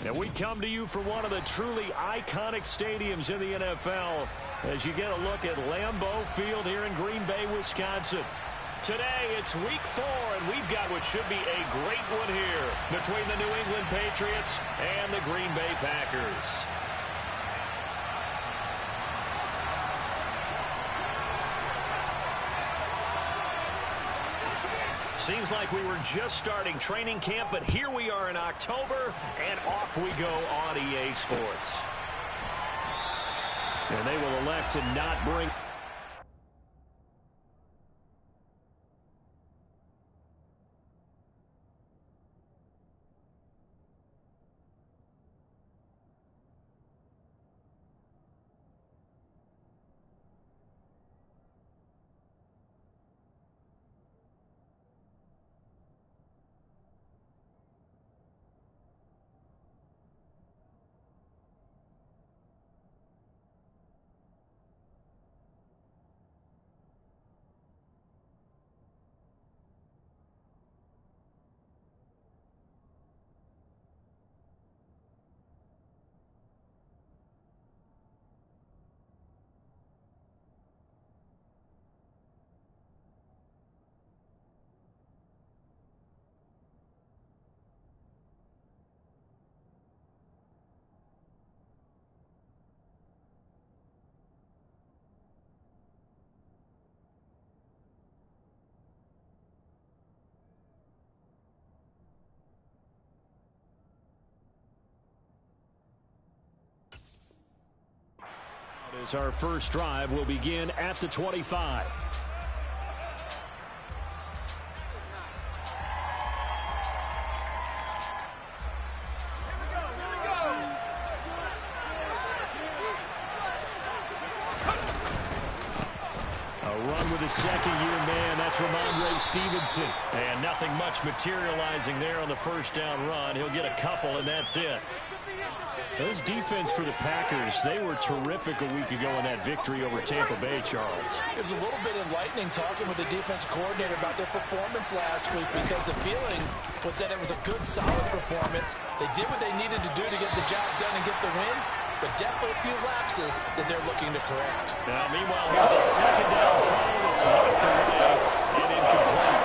And we come to you from one of the truly iconic stadiums in the NFL as you get a look at Lambeau Field here in Green Bay, Wisconsin. Today, it's week 4, and we've got what should be a great one here between the New England Patriots and the Green Bay Packers. Seems like we were just starting training camp, but here we are in October, and off we go on EA Sports. And they will elect to not bring... As our first drive will begin at the 25. With a second-year man, that's Ramondre Stevenson. And nothing much materializing there on the first down run. He'll get a couple, and that's it. Those defense for the Packers, they were terrific a week ago in that victory over Tampa Bay, Charles. It was a little bit enlightening talking with the defense coordinator about their performance last week because the feeling was that it was a good, solid performance. They did what they needed to do to get the job done and get the win, but definitely a few lapses that they're looking to correct. Now, meanwhile, here's a second down throw that's knocked away and incomplete.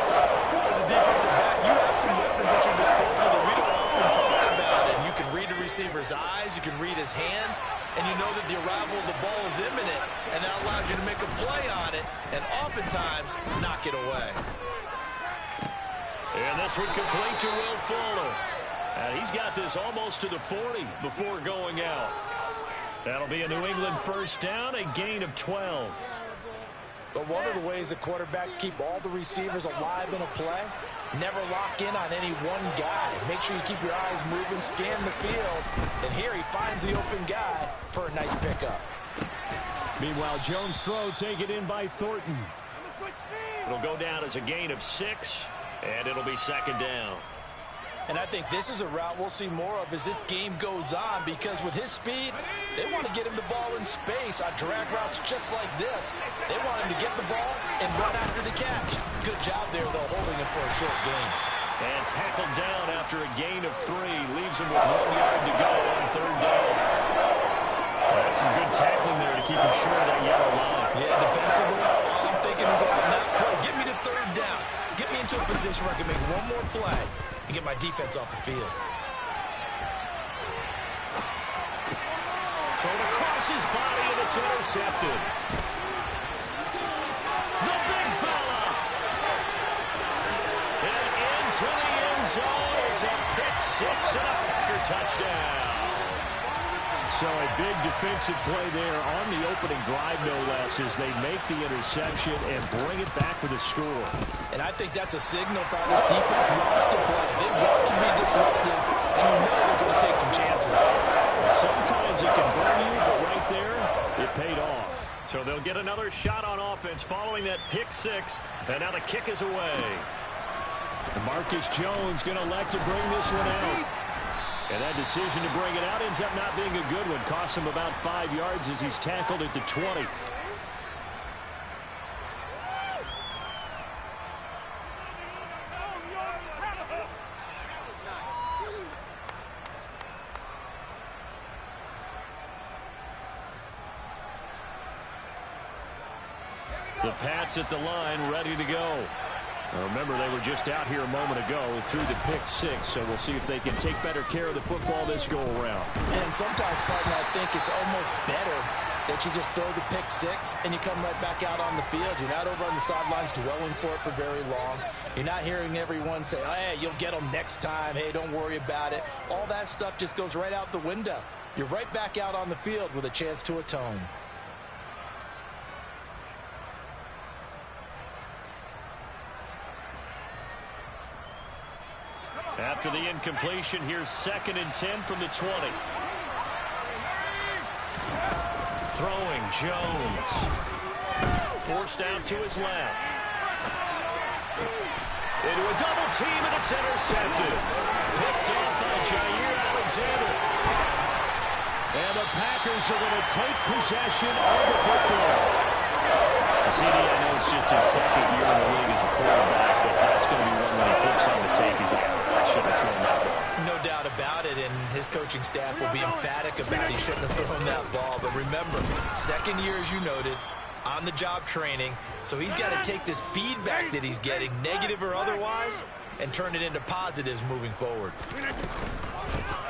As a defensive back, you have some weapons at your disposal that we don't often talk about, and you can read the receiver's eyes, you can read his hands, and you know that the arrival of the ball is imminent, and that allows you to make a play on it, and oftentimes knock it away. And this one complete to Will Fuller. And he's got this almost to the 40 before going out. That'll be a New England first down, a gain of 12. But one of the ways that quarterbacks keep all the receivers alive in a play, never lock in on any one guy. Make sure you keep your eyes moving, scan the field, and here he finds the open guy for a nice pickup. Meanwhile, Jones' throw taken in by Thornton. It'll go down as a gain of 6, and it'll be second down. And I think this is a route we'll see more of as this game goes on because with his speed, they want to get him the ball in space on drag routes just like this. They want him to get the ball and run after the catch. Good job there, though, holding him for a short gain. And tackled down after a gain of 3. Leaves him with 1 yard to go on third down. That's some good tackling there to keep him short of that yellow line. Yeah, defensively, all I'm thinking is out now. Play, get me to third down. Get me into a position where I can make one more play and get my defense off the field. Thrown across his body, and it's intercepted. The big fella. And into the end zone. It's a pick 6 and a Packer touchdown. So a big defensive play there on the opening drive, no less, as they make the interception and bring it back for the score. And I think that's a signal for how this defense wants to play. They want to be disruptive, and you know they're going to take some chances. Sometimes it can burn you, but right there, it paid off. So they'll get another shot on offense following that pick 6, and now the kick is away. Marcus Jones going to elect to bring this one out. And that decision to bring it out ends up not being a good one. Costs him about 5 yards as he's tackled at the 20. The Pats at the line, ready to go. Remember, they were just out here a moment ago through the pick six, so we'll see if they can take better care of the football this go-around. And sometimes, partner, I think it's almost better that you just throw the pick six and you come right back out on the field. You're not over on the sidelines dwelling for it for very long. You're not hearing everyone say, hey, you'll get them next time. Hey, don't worry about it. All that stuff just goes right out the window. You're right back out on the field with a chance to atone. After the incompletion, here's 2nd and 10 from the 20. Throwing, Jones. Forced out to his left. Into a double team, and it's intercepted. Picked off by Jair Alexander. And the Packers are going to take possession of the football. CD, I know it's just his 2nd year in the league as a quarterback, but that's going to be one when he flips on the tape. He's like, I should have thrown that ball. No doubt about it, and his coaching staff will be emphatic about he shouldn't have thrown that ball. But remember, 2nd year, as you noted, on-the-job training, so he's got to take this feedback that he's getting, negative or otherwise, and turn it into positives moving forward.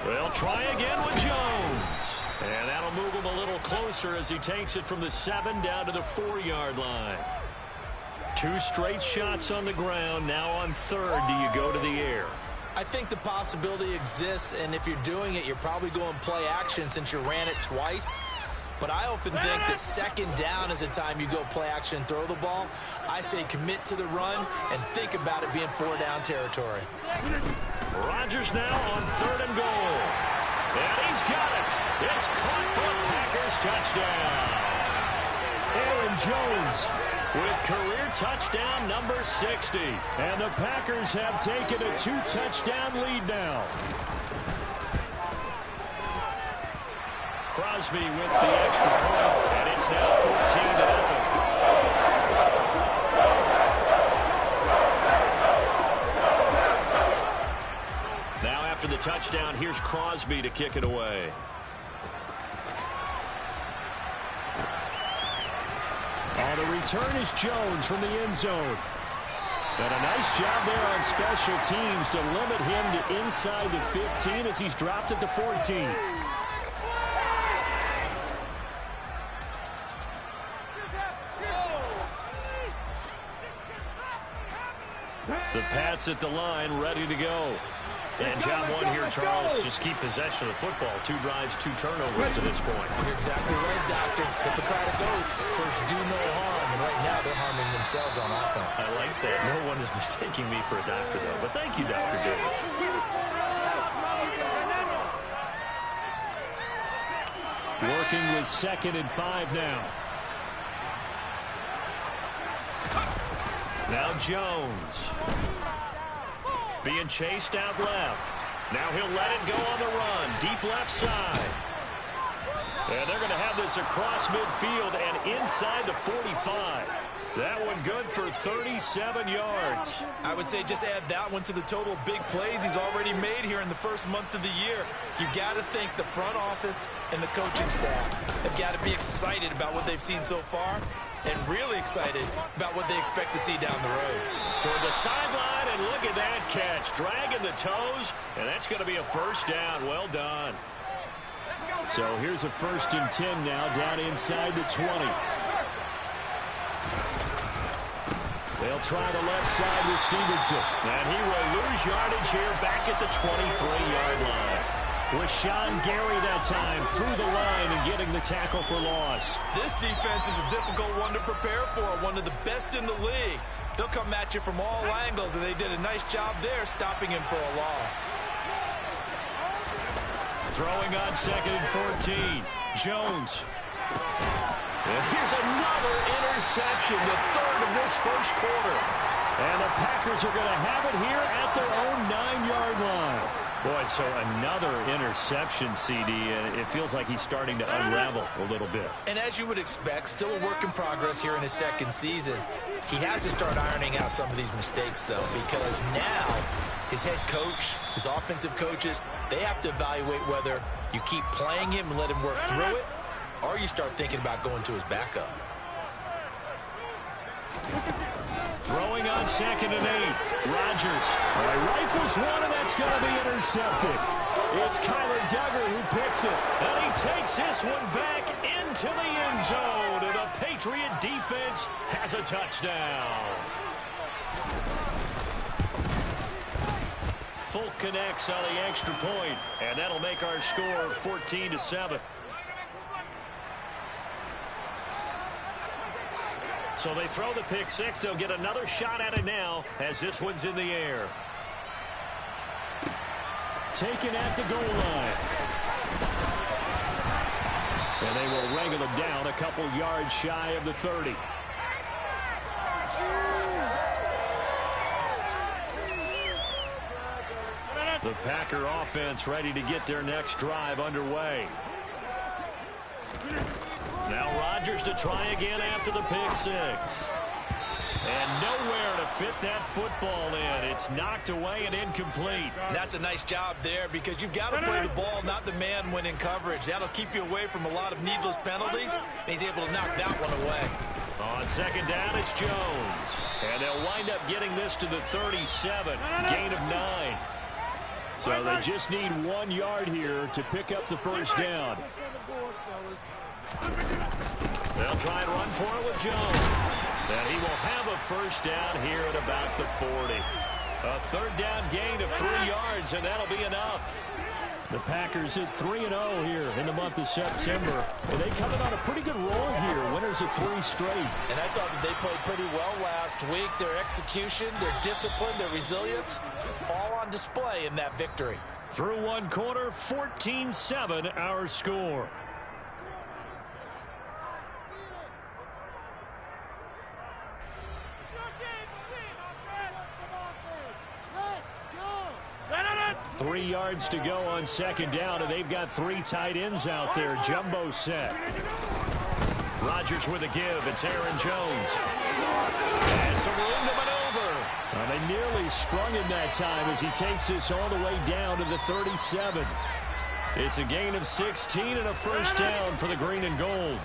They'll try again with Jones. And that'll move him a little closer as he takes it from the 7 down to the 4-yard line. 2 straight shots on the ground. Now on 3rd, do you go to the air? I think the possibility exists, and if you're doing it, you're probably going play action since you ran it twice. But I often think that 2nd down is a time you go play action and throw the ball. I say commit to the run and think about it being 4-down territory. Rodgers now on 3rd and goal. And he's got it. It's caught for a Packers touchdown. Aaron Jones with career touchdown number 60. And the Packers have taken a 2-touchdown lead now. Crosby with the extra point, and it's now 14-0. Now after the touchdown, here's Crosby to kick it away. On the return is Jones from the end zone. And a nice job there on special teams to limit him to inside the 15 as he's dropped at the 14. The Pats at the line, ready to go. And job one here, Charles, just keep possession of the football. 2 drives, 2 turnovers to this point. You're exactly right, Doctor. Hippocratic oath. First, do no harm. And right now, they're harming themselves on offense. I like that. No one is mistaking me for a doctor, though. But thank you, Dr. Davis. Working with 2nd and 5 now. Now Jones. Being chased out left. Now he'll let it go on the run. Deep left side. And they're going to have this across midfield and inside the 45. That one good for 37 yards. I would say just add that one to the total big plays he's already made here in the first month of the year. You've got to think the front office and the coaching staff have got to be excited about what they've seen so far and really excited about what they expect to see down the road. Toward the sideline, and look at that catch. Dragging the toes, and that's going to be a first down. Well done. So here's a 1st and 10 now down inside the 20. They'll try the left side with Stevenson. And he will lose yardage here back at the 23-yard line. With Sean Gary that time through the line and getting the tackle for loss. This defense is a difficult one to prepare for, one of the best in the league. They'll come at you from all angles, and they did a nice job there stopping him for a loss. Throwing on 2nd and 14. Jones. And here's another interception, the 3rd of this first quarter. And the Packers are going to have it here at their own 9-yard line. Boy, so another interception, CD, and it feels like he's starting to unravel a little bit. And as you would expect, still a work in progress here in his 2nd season. He has to start ironing out some of these mistakes, though, because now his head coach, his offensive coaches, they have to evaluate whether you keep playing him and let him work through it, or you start thinking about going to his backup. Throwing on 2nd and 8. Rodgers rifles one, and that's going to be intercepted. It's Kyler Duggar who picks it, and he takes this one back into the end zone, and the Patriot defense has a touchdown. Folk connects on the extra point, and that'll make our score 14-7. So they throw the pick six. They'll get another shot at it now as this one's in the air. Taken at the goal line. And they will wrangle them down a couple yards shy of the 30. The Packer offense ready to get their next drive underway. Now Rodgers to try again after the pick six. And nowhere to fit that football in. It's knocked away and incomplete. And that's a nice job there because you've got to play the ball, not the man when in coverage. That'll keep you away from a lot of needless penalties, and he's able to knock that one away. On 2nd down, it's Jones. And they'll wind up getting this to the 37. Gain of 9. So they just need 1 yard here to pick up the first down. They'll try and run for it with Jones. And he will have a first down here at about the 40. A 3rd down gain of 3 yards, and that'll be enough. The Packers hit 3-0 here in the month of September. And they come in on a pretty good roll here. Winners of 3 straight. And I thought that they played pretty well last week. Their execution, their discipline, their resilience, all on display in that victory. Through 1 quarter, 14-7 our score. Three yards to go on 2nd down, and they've got 3 tight ends out there. Jumbo set. Rodgers with a give. It's Aaron Jones. And some room to maneuver. They nearly sprung him that time as he takes this all the way down to the 37. It's a gain of 16 and a first down for the green and gold.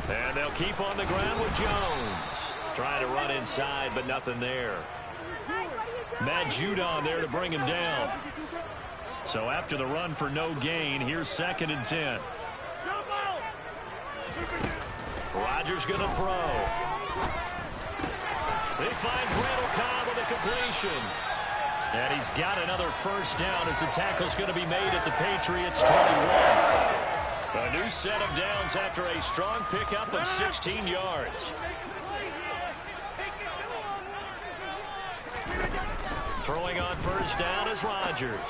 And they'll keep on the ground with Jones. Trying to run inside, but nothing there. Matt Judon there to bring him down. So after the run for no gain, here's 2nd and 10. Rodgers going to throw. He finds Randall Cobb with a completion. And he's got another first down as the tackle's going to be made at the Patriots' 21. A new set of downs after a strong pickup of 16 yards. Throwing on first down is Rodgers.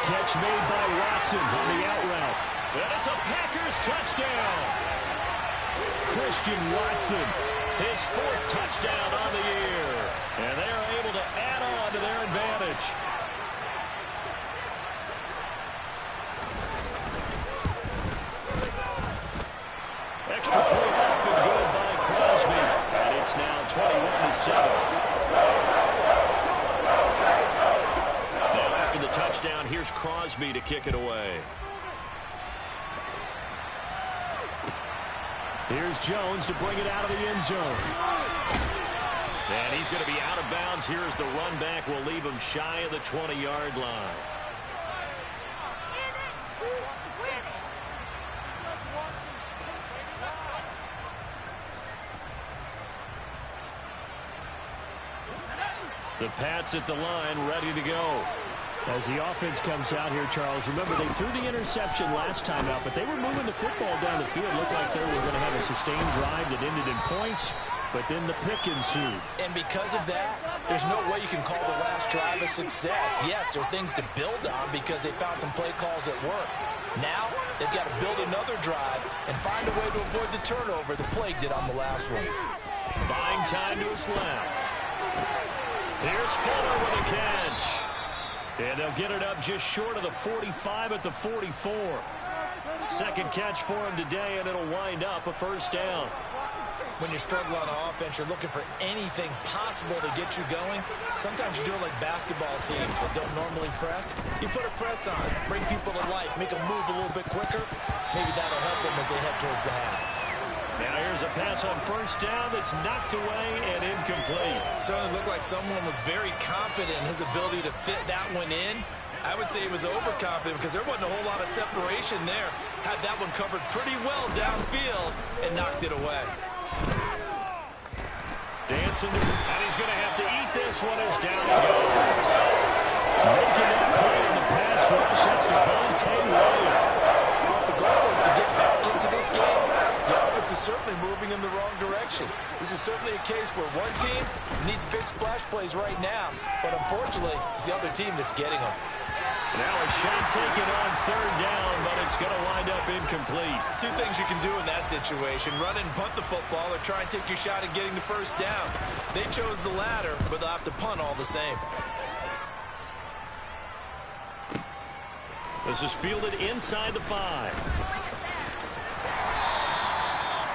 Catch made by Watson on the out route. And it's a Packers touchdown. Christian Watson, his 4th touchdown on the year. And they're able to add on to their advantage. Extra point up and good by Crosby. And it's now 21-7. Touchdown. Here's Crosby to kick it away. Here's Jones to bring it out of the end zone. And he's going to be out of bounds here as the run back will leave him shy of the 20-yard line. The Pats at the line ready to go. As the offense comes out here, Charles, remember they threw the interception last time out, but they were moving the football down the field. Looked like they were going to have a sustained drive that ended in points, but then the pick ensued. And because of that, there's no way you can call the last drive a success. Yes, there are things to build on because they found some play calls that work. Now, they've got to build another drive and find a way to avoid the turnover the Plague did on the last one. Buying time to his left. Here's Fuller with a catch. And they'll get it up just short of the 45 at the 44. Second catch for him today, and it'll wind up a first down. when you struggle on offense, you're looking for anything possible to get you going. Sometimes you do it like basketball teams that don't normally press. You put a press on, bring people to life, make them move a little bit quicker. Maybe that'll help them as they head towards the half. Now here's a pass on first down that's knocked away and incomplete. Certainly looked like someone was very confident in his ability to fit that one in. I would say he was overconfident because there wasn't a whole lot of separation there. Had that one covered pretty well downfield and knocked it away. Dancing, and he's going to have to eat this one as down he goes. Making that play in the pass rush, that's Devontae Williams. The goal is to get back into this game. The offense is certainly moving in the wrong direction. This is certainly a case where one team needs big splash plays right now, but unfortunately, it's the other team that's getting them. Now a shot taken on third down, but it's going to wind up incomplete. Two things you can do in that situation: run and punt the football, or try and take your shot at getting the first down. They chose the latter, but they'll have to punt all the same. This is fielded inside the 5.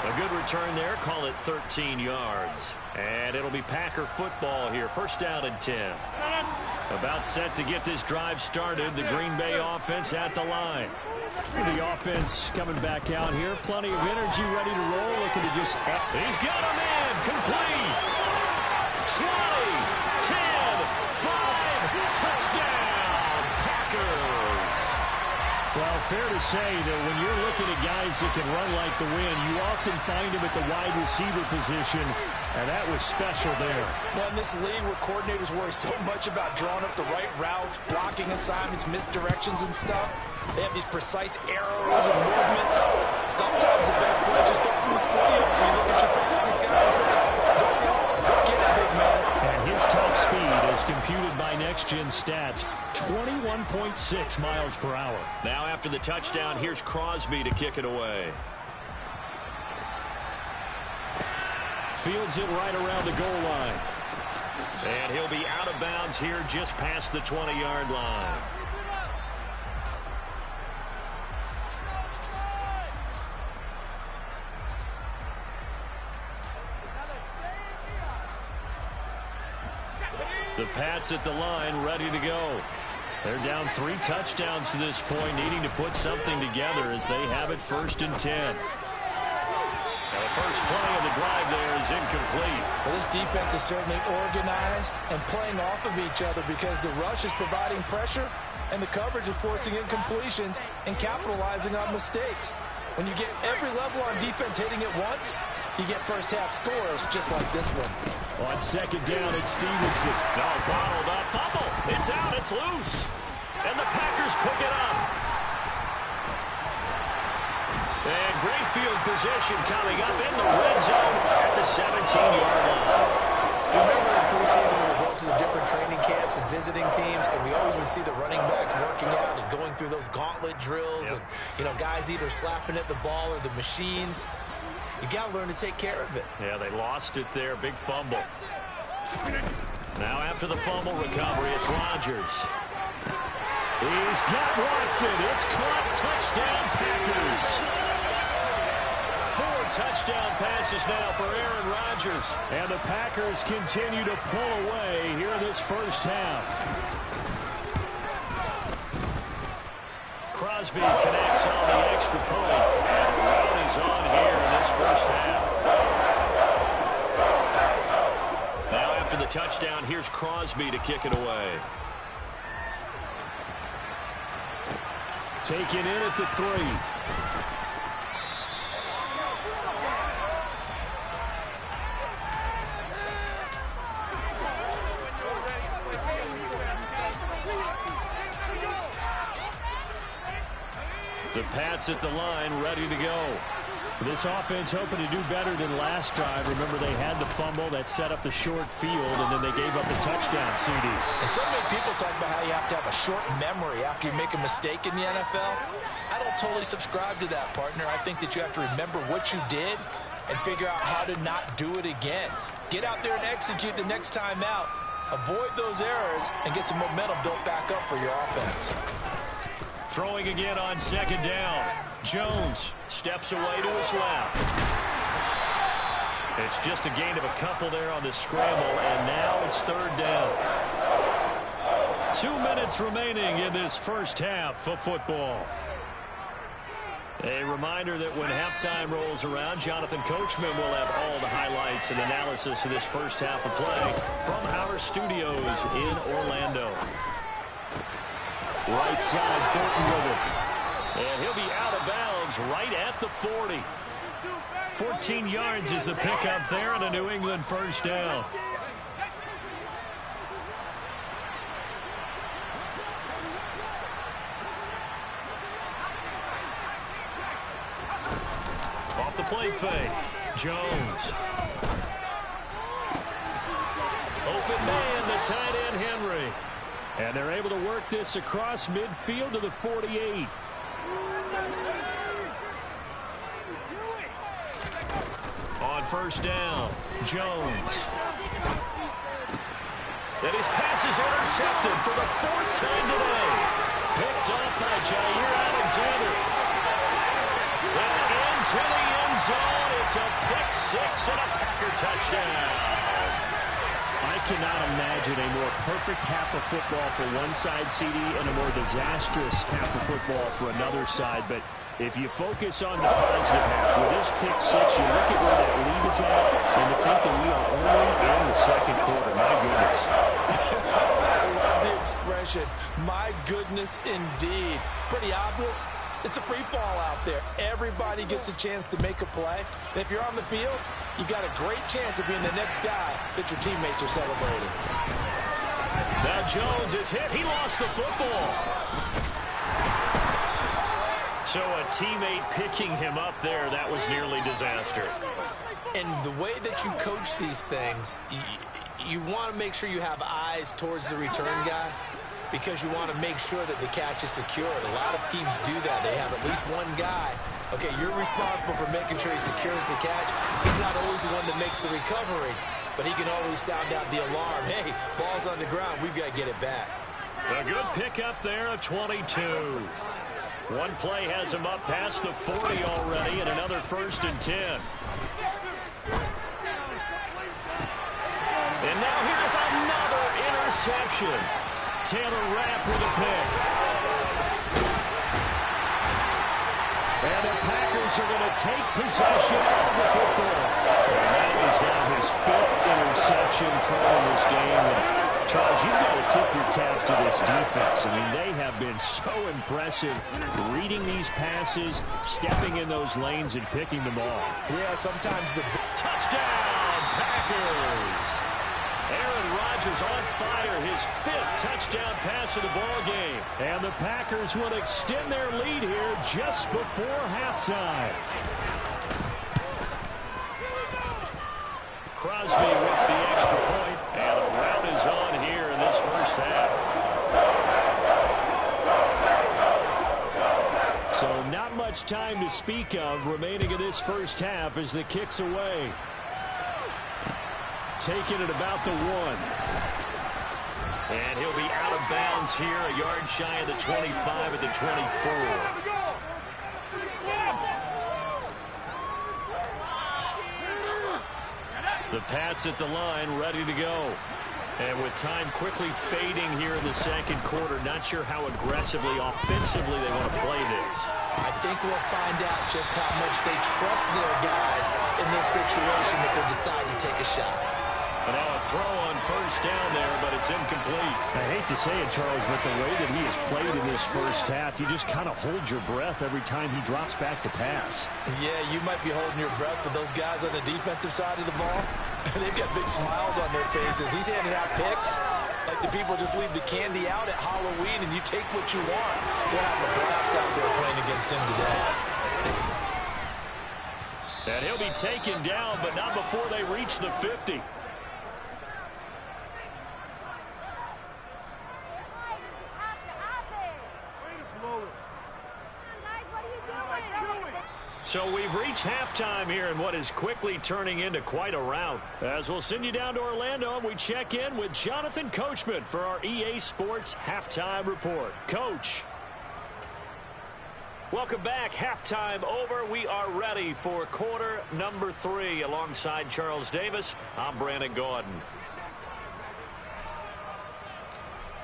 A good return there. Call it 13 yards. And it'll be Packer football here. First down and 10. About set to get this drive started. The Green Bay offense at the line. The offense coming back out here. Plenty of energy, ready to roll. Looking to just... He's got a man. Complete. 20, 10, 5. Touchdown. Packers. Well, fair to say that when you're looking at guys that can run like the wind, you often find them at the wide receiver position, and that was special there. Well, in this league where coordinators worry so much about drawing up the right routes, blocking assignments, misdirections and stuff, they have these precise arrows and movements. Sometimes the best play is just start from the field. You look at your fastest guy and say, go get it, big man. And his top speed is computed by Next Gen Stats, 21.6 miles per hour. Now after the touchdown, here's Crosby to kick it away. Fields it right around the goal line. And he'll be out of bounds here just past the 20-yard line. The Pats at the line, ready to go. They're down 3 touchdowns to this point, needing to put something together as they have it first and 10. Now the first play of the drive there is incomplete. Well, this defense is certainly organized and playing off of each other because the rush is providing pressure and the coverage is forcing incompletions and capitalizing on mistakes. When you get every level on defense hitting it once, you get first half scores just like this one. On second down, it's Stevenson. No, bottled up. Fumble. It's out. It's loose. And the Packers pick it up. And great field position coming up in the red zone at the 17-yard line. Remember in preseason we were going to the different training camps and visiting teams, and we always would see the running backs working out and going through those gauntlet drills, and guys either slapping at the ball or the machines. You got to learn to take care of it. Yeah, they lost it there. Big fumble. Now after the fumble recovery, it's Rodgers. He's got Watson. It's caught. Touchdown, Packers. 4 touchdown passes now for Aaron Rodgers. And the Packers continue to pull away here in this first half. Crosby connects on the extra point. And the run is on here in this first half. Now after the touchdown, here's Crosby to kick it away. Taken in at the 3. The Pats at the line, ready to go. This offense hoping to do better than last drive. Remember, they had the fumble that set up the short field, and then they gave up the touchdown, CD. And so many people talk about how you have to have a short memory after you make a mistake in the NFL. I don't totally subscribe to that, partner. I think that you have to remember what you did and figure out how to not do it again. Get out there and execute the next time out. Avoid those errors and get some momentum built back up for your offense. Throwing again on second down. Jones steps away to his left. It's just a gain of a couple there on the scramble, and now it's third down. 2 minutes remaining in this first half of football. A reminder that when halftime rolls around, Jonathan Coachman will have all the highlights and analysis of this first half of play from our studios in Orlando. Right side, Thornton with it. And he'll be out of bounds right at the 40. 14 yards is the pickup there, and a New England first down. Off the play fake, Jones. Open man, the tight end Henry. And they're able to work this across midfield to the 48. On first down, Jones. And his pass is intercepted for the 4th time today. Picked up by Jair Alexander. And into the end zone. It's a pick six and a Packer touchdown. I cannot imagine a more perfect half of football for one side, CD, and a more disastrous half of football for another side. But if you focus on the positive half, with this pick six, you look at where that lead is at, and to think that we are only in the second quarter. My goodness. I love the expression. My goodness, indeed. Pretty obvious. It's a free fall out there. Everybody gets a chance to make a play. And if you're on the field, you got a great chance of being the next guy that your teammates are celebrating. Now Jones is hit. He lost the football. So a teammate picking him up there, that was nearly disaster. And the way that you coach these things, you want to make sure you have eyes towards the return guy, because you want to make sure that the catch is secured. A lot of teams do that. They have at least one guy. Okay, you're responsible for making sure he secures the catch. He's not always the one that makes the recovery, but he can always sound out the alarm. Hey, ball's on the ground. We've got to get it back. A good pickup there, a 22. One play has him up past the 40 already, and another 1st and 10. And now here's another interception. Taylor Rapp with a pick. And the Packers are going to take possession of the football. And that is now his 5th interception thrown in this game. And Charles, you've got to tip your cap to this defense. I mean, they have been so impressive reading these passes, stepping in those lanes, and picking them off. Yeah, sometimes the touchdown, Packers. Aaron Rodgers on fire, his 5th touchdown pass of the ball game. And the Packers will extend their lead here just before halftime. Crosby with the extra point, and a rout is on here in this first half. So not much time to speak of remaining in this first half as the kick's away. Taking it about the 1. And he'll be out of bounds here, a yard shy of the 25 at the 24. The Pats at the line, ready to go. And with time quickly fading here in the second quarter, not sure how aggressively, offensively they want to play this. I think we'll find out just how much they trust their guys in this situation if they decide to take a shot. And now a throw on first down there, but it's incomplete. I hate to say it, Charles, but the way that he has played in this first half, you just kind of hold your breath every time he drops back to pass. Yeah, you might be holding your breath, but those guys on the defensive side of the ball, they've got big smiles on their faces. He's handing out picks like the people just leave the candy out at Halloween and you take what you want. They're having a blast out there playing against him today. And he'll be taken down, but not before they reach the 50. So we've reached halftime here in what is quickly turning into quite a rout. As we'll send you down to Orlando, and we check in with Jonathan Coachman for our EA Sports Halftime Report. Coach. Welcome back. Halftime over. We are ready for quarter number 3. Alongside Charles Davis, I'm Brandon Gaudin.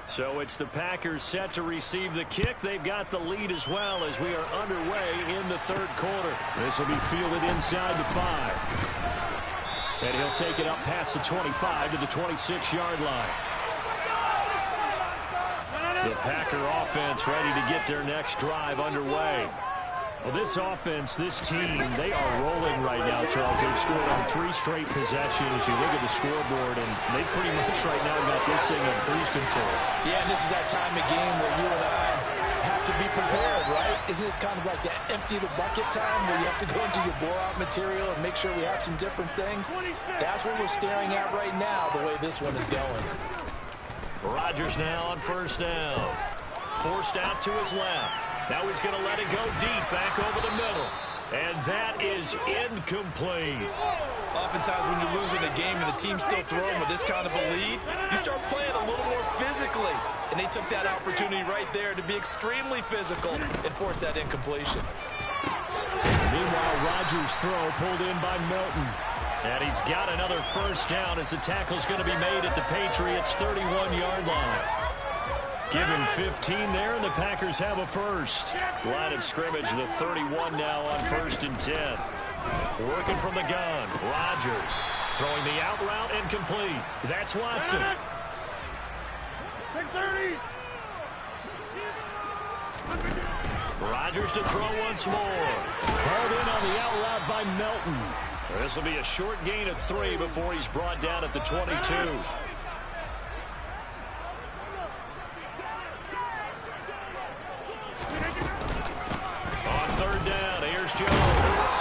So it's the Packers set to receive the kick. They've got the lead as well as we are underway in the third quarter. This will be fielded inside the 5. And he'll take it up past the 25 to the 26-yard line. The Packer offense ready to get their next drive underway. Well, this offense, this team, they are rolling right now, Charles. They've scored on 3 straight possessions. You look at the scoreboard, and they pretty much right now got this thing in cruise control. Yeah, and this is that time of game where you and I have to be prepared, right? Isn't this kind of like that empty the bucket time where you have to go into your blowout material and make sure we have some different things? That's what we're staring at right now, the way this one is going. Rodgers now on first down. Forced out to his left. Now he's going to let it go deep back over the middle. And that is incomplete. Oftentimes when you're losing a game and the team's still throwing with this kind of a lead, you start playing a little more physically. And they took that opportunity right there to be extremely physical and force that incompletion. Meanwhile, Rodgers' throw pulled in by Milton. And he's got another first down as the tackle's going to be made at the Patriots' 31-yard line. Give him 15 there, and the Packers have a first. Line of scrimmage, the 31 now on 1st and 10. Working from the gun, Rodgers throwing the out route and complete. That's Watson. Rodgers to throw once more. Hauled in on the out route by Melton. This will be a short gain of 3 before he's brought down at the 22. On 3rd down, here's Jones.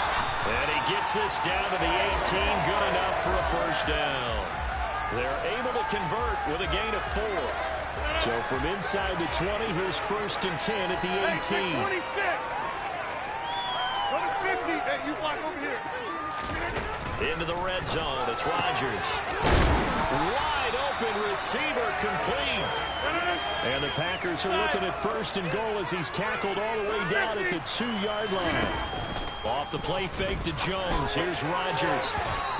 And he gets this down to the 18, good enough for a first down. They're able to convert with a gain of 4. So from inside the 20, here's 1st and 10 at the 18. Into the red zone, it's Rodgers. Wide open receiver, complete. And the Packers are looking at 1st and goal as he's tackled all the way down at the 2-yard line. Off the play fake to Jones. Here's Rodgers.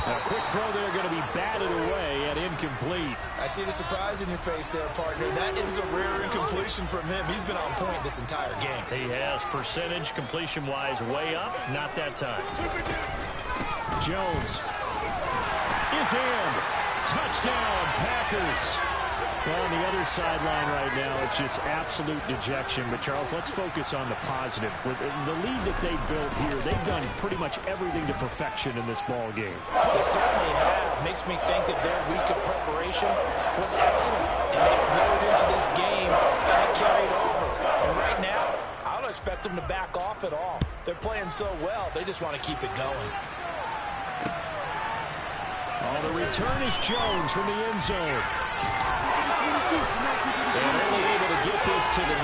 A quick throw there, going to be batted away and incomplete. I see the surprise in your face there, partner. That is a rare incompletion from him. He's been on point this entire game. He has percentage completion-wise way up. Not that time. Jones is in. Touchdown, Packers. Well, on the other sideline right now, it's just absolute dejection. But, Charles, let's focus on the positive. With the lead that they built here, they've done pretty much everything to perfection in this ball game. They certainly have. Makes me think that their week of preparation was excellent. And they flowed into this game, and it carried over. And right now, I don't expect them to back off at all. They're playing so well, they just want to keep it going. Oh, the return is Jones from the end zone. And only able to get this to the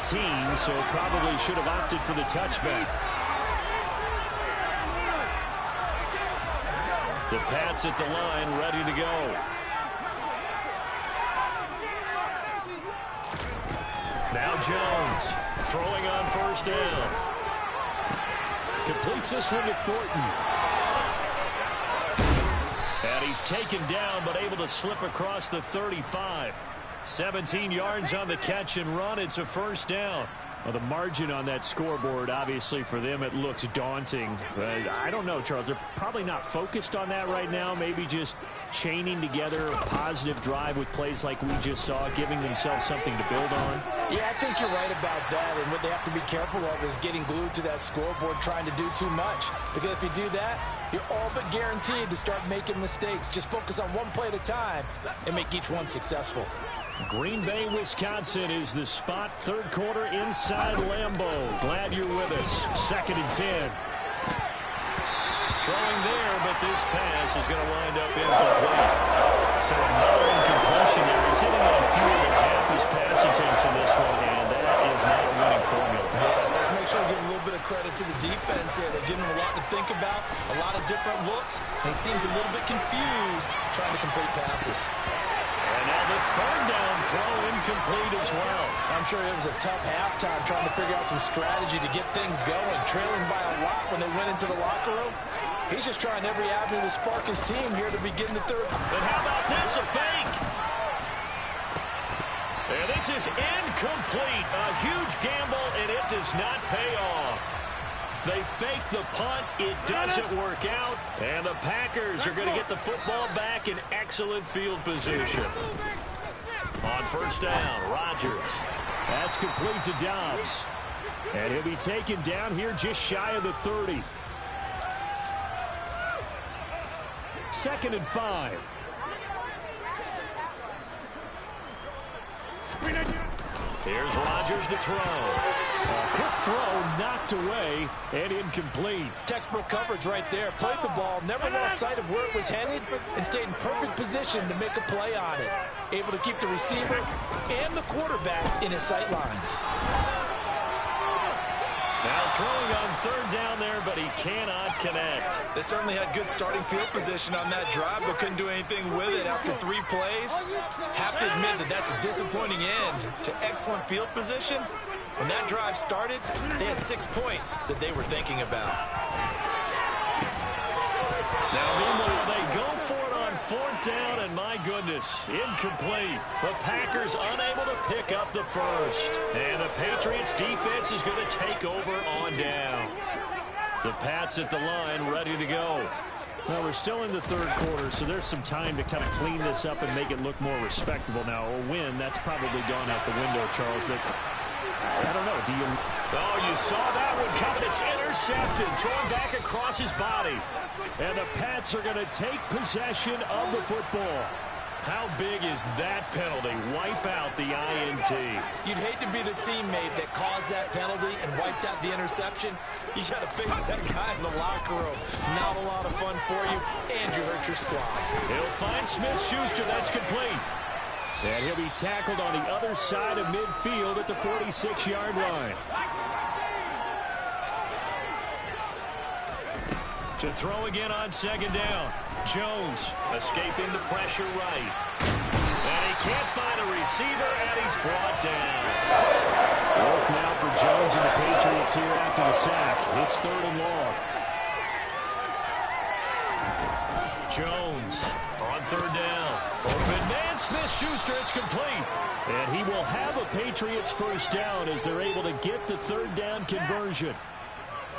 19, so probably should have opted for the touchback. The Pats at the line, ready to go. Now Jones, throwing on 1st down. Completes this one to Thornton. And he's taken down, but able to slip across the 35. 17 yards on the catch and run. It's a first down. Well, the margin on that scoreboard, obviously, for them, it looks daunting. I don't know, Charles. They're probably not focused on that right now. Maybe just chaining together a positive drive with plays like we just saw, giving themselves something to build on. Yeah, I think you're right about that. And what they have to be careful of is getting glued to that scoreboard trying to do too much. Because if you do that, you're all but guaranteed to start making mistakes. Just focus on one play at a time and make each one successful. Green Bay, Wisconsin is the spot. 3rd quarter inside Lambeau. Glad you're with us. 2nd and 10. Throwing there, but this pass is going to wind up incomplete. So another incompletion there. He's hitting on fewer than half his pass attempts in this one, and that is not a winning formula. Yes, let's make sure we give a little bit of credit to the defense here. They're giving him a lot to think about, a lot of different looks, and he seems a little bit confused trying to complete passes. And now the third down throw incomplete as well. I'm sure it was a tough halftime trying to figure out some strategy to get things going. Trailing by a lot when they went into the locker room. He's just trying every avenue to spark his team here to begin the third. But how about this, a fake? And this is incomplete. A huge gamble, and it does not pay off. They fake the punt. It doesn't work out. And the Packers are going to get the football back in excellent field position. On first down, Rodgers. That's complete to Dobbs. And he'll be taken down here just shy of the 30. 2nd and 5. Here's Rodgers to throw. A quick throw knocked away and incomplete. Textbook coverage right there. Played the ball, never lost sight of where it was headed, and stayed in perfect position to make a play on it. Able to keep the receiver and the quarterback in his sight lines. Now throwing on third down there, but he cannot connect. They certainly had good starting field position on that drive, but couldn't do anything with it after 3 plays. Have to admit that that's a disappointing end to excellent field position. When that drive started, they had 6 points that they were thinking about. Now, meanwhile, they go for it on 4th down, and my goodness, incomplete. The Packers unable to pick up the first. And the Patriots defense is going to take over on down. The Pats at the line, ready to go. Well, we're still in the third quarter, so there's some time to kind of clean this up and make it look more respectable. Now, a win, that's probably gone out the window, Charles, but I don't know. Do you... Oh, you saw that one coming. It's intercepted, thrown back across his body. And the Pats are going to take possession of the football. How big is that penalty? Wipe out the INT. You'd hate to be the teammate that caused that penalty and wiped out the interception. You got to face that guy in the locker room. Not a lot of fun for you, and you hurt your squad. He'll find Smith-Schuster. That's complete. And he'll be tackled on the other side of midfield at the 46-yard line. To throw again on 2nd down. Jones escaping the pressure right. And he can't find a receiver, and he's brought down. Work now for Jones and the Patriots here after the sack. It's 3rd and long. Jones on 3rd down. Open man, Smith-Schuster, it's complete. And he will have a Patriots first down as they're able to get the 3rd down conversion.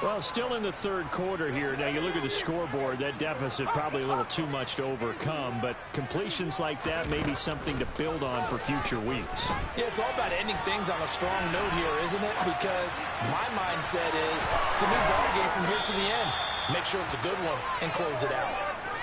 Well, still in the third quarter here. Now, you look at the scoreboard, that deficit probably a little too much to overcome, but completions like that may be something to build on for future weeks. Yeah, it's all about ending things on a strong note here, isn't it? Because my mindset is it's a new ball game from here to the end. Make sure it's a good one and close it out.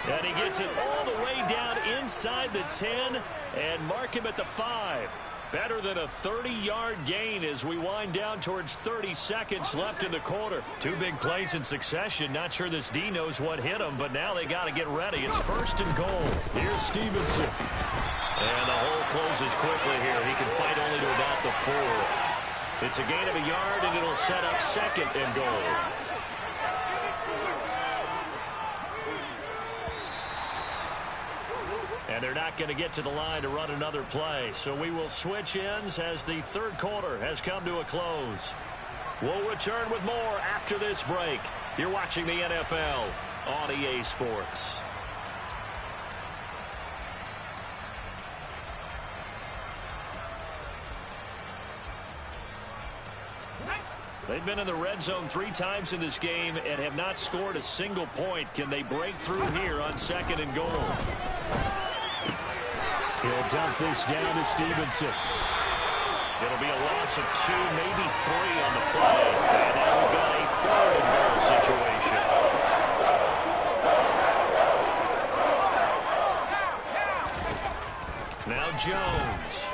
And he gets it all the way down inside the 10 and mark him at the 5. Better than a 30-yard gain as we wind down towards 30 seconds left in the quarter. 2 big plays in succession. Not sure this D knows what hit him, but now they got to get ready. It's 1st and goal. Here's Stevenson. And the hole closes quickly here. He can fight only to about the 4. It's a gain of a yard, and it'll set up 2nd and goal. And they're not going to get to the line to run another play. So we will switch ends as the third quarter has come to a close. We'll return with more after this break. You're watching the NFL on EA Sports. They've been in the red zone 3 times in this game and have not scored a single point. Can they break through here on 2nd and goal? He'll dump this down to Stevenson. It'll be a loss of 2, maybe 3 on the play. And now we've got a 3rd and goal situation. Now Jones.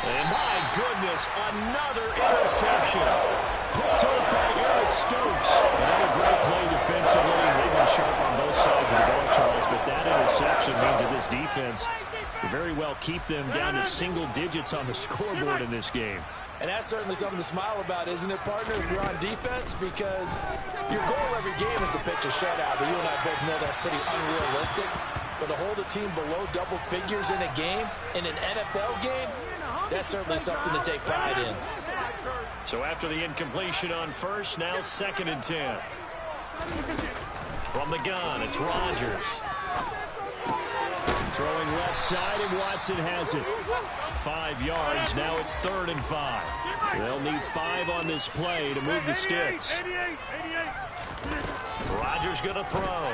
And my goodness, another interception. Picked up by Eric Stokes. Another great play defensively. They've been sharp on both sides of the ball, Charles, but that interception means that this defense will very well keep them down to single digits on the scoreboard in this game. And that's certainly something to smile about, isn't it, partner, if you're on defense? Because your goal every game is to pitch a shutout, but you and I both know that's pretty unrealistic. but to hold a team below double figures in a game, in an NFL game, that's certainly something to take pride in. So after the incompletion on first, now 2nd and 10. From the gun, it's Rodgers. Throwing left side, and Watson has it. 5 yards. Now it's 3rd and 5. They'll need 5 on this play to move the sticks. Rodgers going to throw.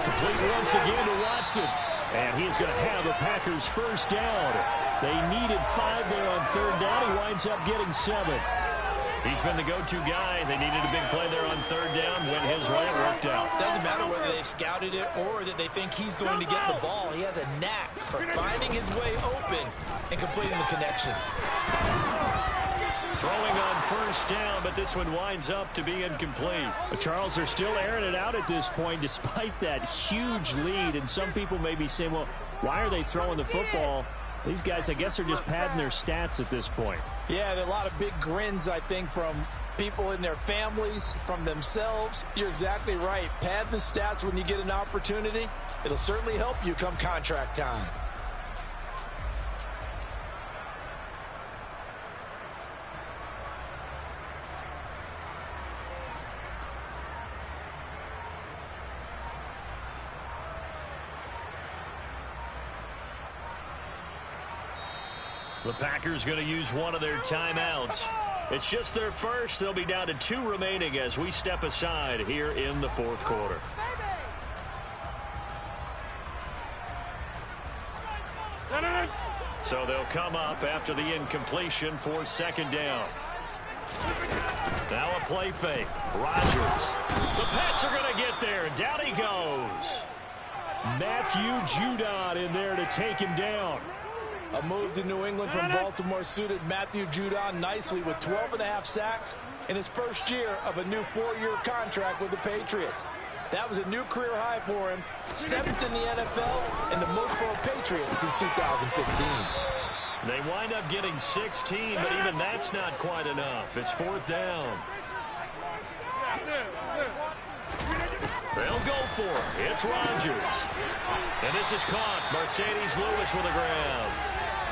Complete once again to Watson. And he's going to have a Packers first down. They needed 5 there on 3rd down. He winds up getting 7. He's been the go-to guy. They needed a big play there on 3rd down. Went his way. It worked out. Doesn't matter whether they scouted it or that they think he's going to get the ball. He has a knack for finding his way open and completing the connection. Throwing on first down, but this one winds up to be incomplete. But Charles, they're still airing it out at this point despite that huge lead. And some people may be saying, well, why are they throwing the football? These guys, I guess, are just padding their stats at this point. Yeah, there are a lot of big grins, I think, from people in their families, from themselves. You're exactly right. Pad the stats when you get an opportunity. It'll certainly help you come contract time. The Packers going to use one of their timeouts. It's just their first. They'll be down to 2 remaining as we step aside here in the 4th quarter. So they'll come up after the incompletion for 2nd down. Now a play fake. Rodgers. The Pats are going to get there. Down he goes. Matthew Judon in there to take him down. A move to New England from Baltimore suited Matthew Judon nicely with 12.5 sacks in his first year of a new 4-year contract with the Patriots. That was a new career high for him, 7th in the NFL and the most for a Patriot since 2015. They wind up getting 16, but even that's not quite enough. It's 4th down. They'll go for it. It's Rodgers. And this is caught. Mercedes Lewis with the ground.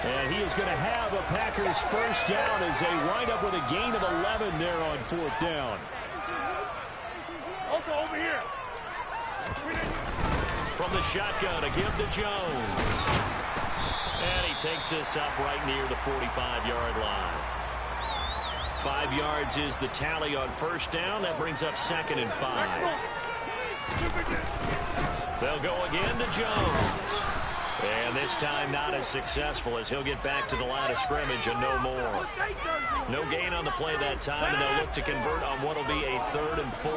And he is going to have a Packers first down as they wind up with a gain of 11 there on 4th down. Over here. From the shotgun, a give to Jones. And he takes this up right near the 45-yard line. 5 yards is the tally on first down. That brings up 2nd and 5. They'll go again to Jones. And this time not as successful as he'll get back to the line of scrimmage and no more. No gain on the play that time, and they'll look to convert on what will be a 3rd and 4.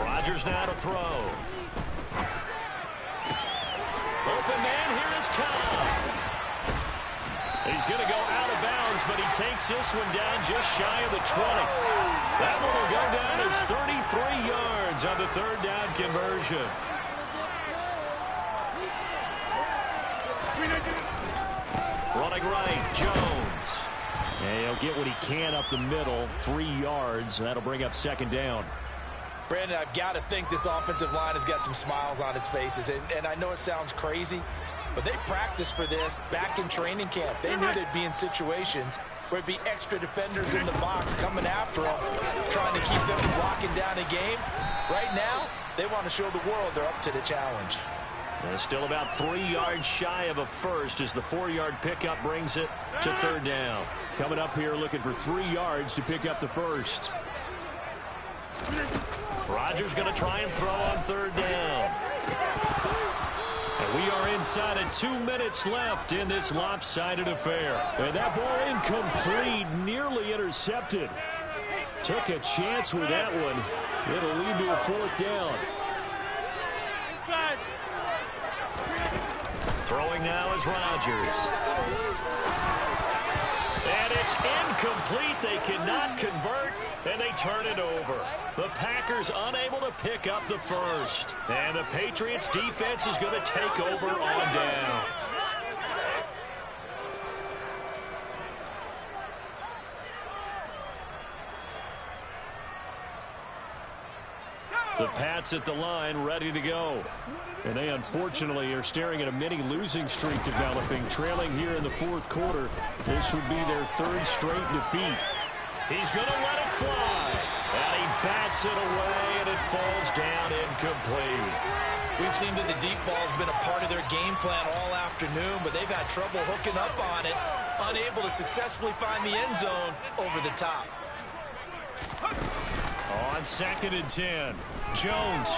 Rodgers now to throw. Open man, here is Cobb. He's going to go out of bounds, but he takes this one down just shy of the 20. That one will go down as 33 yards on the 3rd down conversion. Running right, Jones. And he'll get what he can up the middle, 3 yards. That'll bring up 2nd down. Brandon, I've got to think this offensive line has got some smiles on its faces. And I know it sounds crazy, but they practiced for this back in training camp. They knew they'd be in situations where it'd be extra defenders in the box coming after them, trying to keep them from locking down a game. Right now, they want to show the world they're up to the challenge. They're still about 3 yards shy of a first as the 4-yard pickup brings it to 3rd down. Coming up here looking for 3 yards to pick up the first. Rodgers going to try and throw on 3rd down. And we are inside of 2 minutes left in this lopsided affair. And that ball incomplete, nearly intercepted. Took a chance with that one. It'll lead to a 4th down. Throwing now is Rodgers. And it's incomplete. They cannot convert, and they turn it over. The Packers unable to pick up the first. And the Patriots defense is going to take over on down. The Pats at the line, ready to go. And they unfortunately are staring at a mini losing streak developing, trailing here in the fourth quarter. This would be their third straight defeat. He's going to let it fly. And he bats it away, and it falls down incomplete. We've seen that the deep ball's been a part of their game plan all afternoon, but they've had trouble hooking up on it, unable to successfully find the end zone over the top. On 2nd and 10, Jones.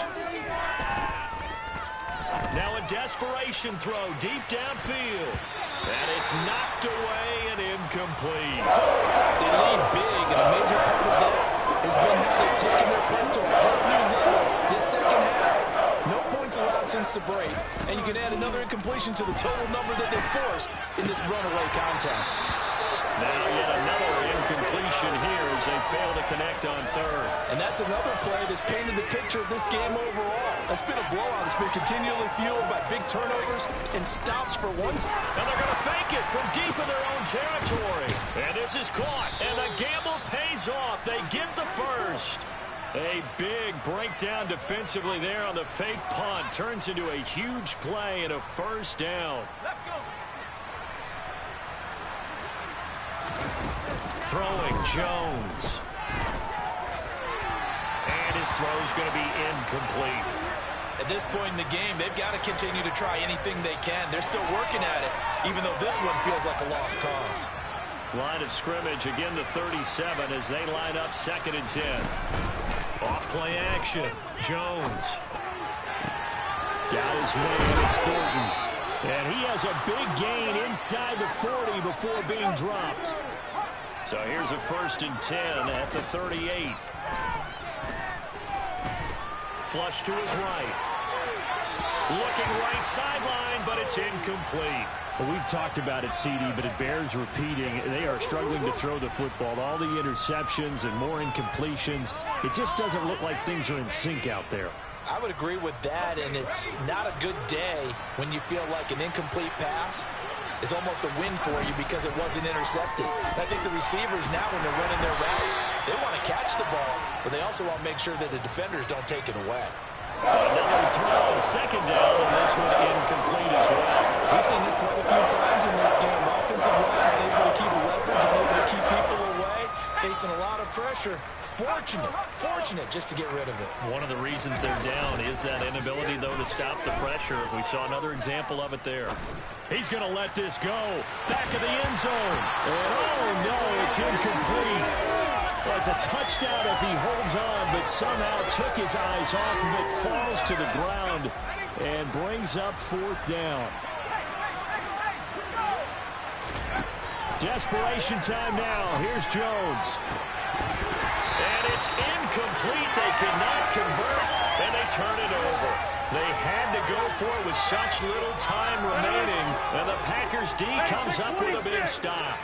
Now a desperation throw deep downfield. And it's knocked away and incomplete. They lead big, and a major part of that has been how they've taken their play to a whole new level this second half. No points allowed since the break, and you can add another incompletion to the total number that they forced in this runaway contest. Now yet another incompletion here as they fail to connect on third. And that's another play that's painted the picture of this game overall. It's been a blowout. It's been continually fueled by big turnovers and stops for one. And they're going to fake it from deep in their own territory. And this is caught, and the gamble pays off. They get the first. A big breakdown defensively there on the fake punt. Turns into a huge play and a first down. Let's go. Throwing Jones. And his throw's going to be incomplete. At this point in the game, they've got to continue to try anything they can. They're still working at it, even though this one feels like a lost cause. Line of scrimmage, again the 37 as they line up 2nd and 10. Off play action, Jones. Got his man, it's Thornton. And he has a big gain inside the 40 before being dropped. So here's a 1st and 10 at the 38. Flush to his right. Looking right sideline, but it's incomplete. Well, we've talked about it, CD, but it bears repeating. They are struggling to throw the football. All the interceptions and more incompletions. It just doesn't look like things are in sync out there. I would agree with that, and it's not a good day when you feel like an incomplete pass is almost a win for you because it wasn't intercepted. I think the receivers now, when they're running their routes, they want to catch the ball, but they also want to make sure that the defenders don't take it away. Another throw on 2nd down, and this one incomplete as well. We've seen this quite a few times in this game. Offensive line unable to keep leverage, unable to keep people away, facing a lot of pressure. Fortunate just to get rid of it. One of the reasons they're down is that inability, though, to stop the pressure. We saw another example of it there. He's going to let this go. Back of the end zone. And oh, no, it's incomplete. Well, it's a touchdown if he holds on, but somehow took his eyes off of it, falls to the ground, and brings up 4th down. Desperation time now. Here's Jones. And it's incomplete. They could not convert, and they turn it over. They had to go for it with such little time remaining, and the Packers D comes up with a big stop.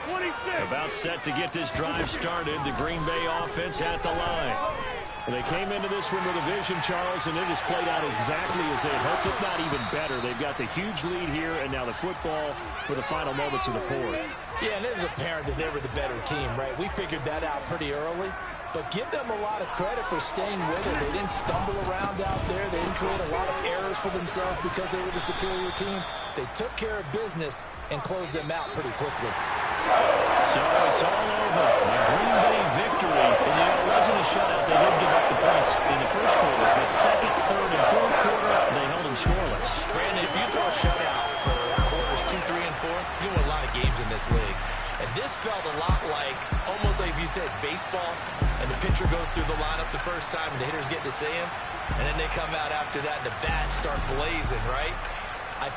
About set to get this drive started, the Green Bay offense at the line. They came into this one with a vision, Charles, and it has played out exactly as they hoped, if not even better. They've got the huge lead here, and now the football for the final moments of the 4th. Yeah, and it was apparent that they were the better team, right? We figured that out pretty early. But give them a lot of credit for staying with it. They didn't stumble around out there. They didn't create a lot of errors for themselves because they were the superior team. They took care of business and closed them out pretty quickly. So it's all over. A Green Bay victory. And it wasn't a shutout. They did give up the points in the first quarter. But 2nd, 3rd, and 4th quarter, they held them scoreless. Brandon, if you throw a shutout for quarters 2, 3, and 4, you win a lot of games in this league. And this felt a lot like, almost like if you said baseball, and the pitcher goes through the lineup the first time and the hitters get to see him, and then they come out after that and the bats start blazing, right?